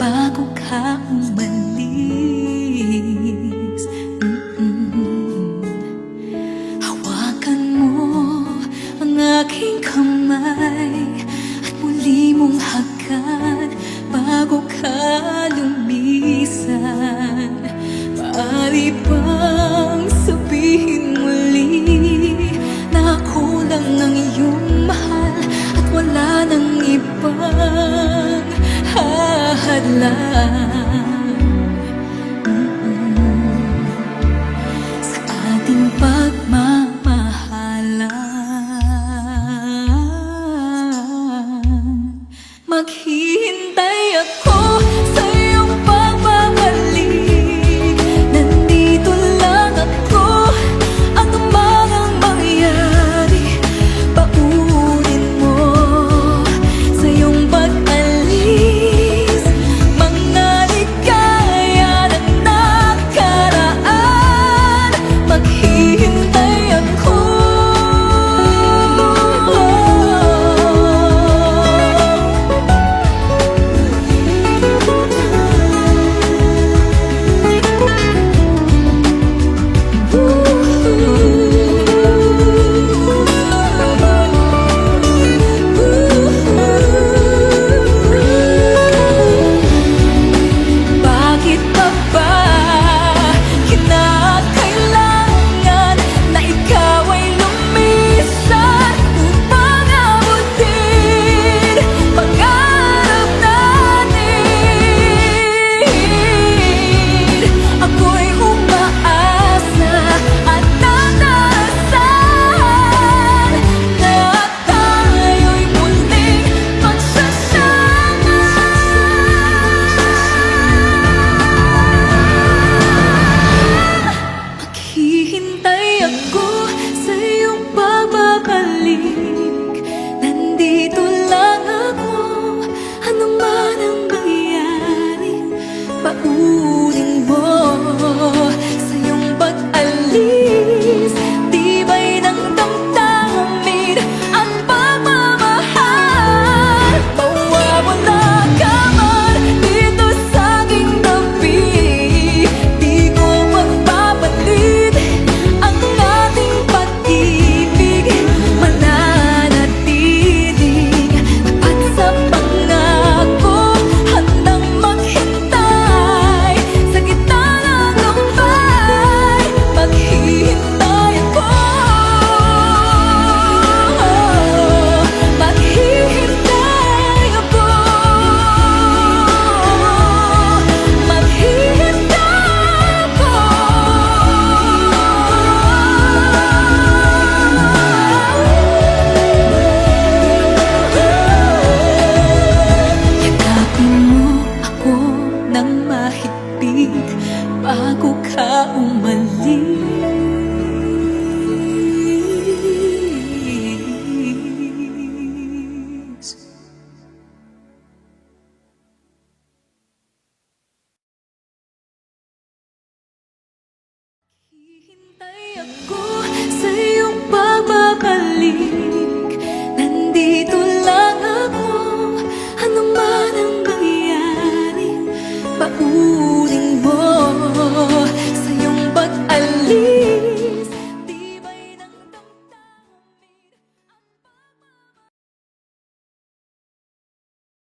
bago ka umalis. Hawakan mo ang aking kamay at muli mong hagan bago ka lumisan. Maaari bang sabihin muli na ako lang ang iyong mahal at wala nang ibang hahadlang sa ating pagmamahalan? Maghihintay ako sa iyong pagbabalik. Nandito lang ako, ano man ang mangyari. Paunin mo sa iyong pag-alis mga ligaya ng nakaraan. Maghihintay ako. Bakit pa ba kinakailangan na ikaw ay lumisan upang abutin pangarap natin? Ako'y umaasa at nanasan na tayo'y muling magsasama. Maghihintay ako sa iyong pagbabalik. Nandito lang ako, ano man ang mangyari. Paunin mo sa iyong pag-alis tibay ng damdamin at pagmamahal. Mawawala ka man dito sa aking tabi, di ko magpapalit ang ating pag-ibig. Mananatiling tapat sa pangako, handang maghintay sa gitna ng lumbay. Maghihintay ako. Maghihintay ako. Maghihintay ako. Yakapin mo ako ng mahigpit bago ka umalis. Hihintay ako sa iyong pagbabalik.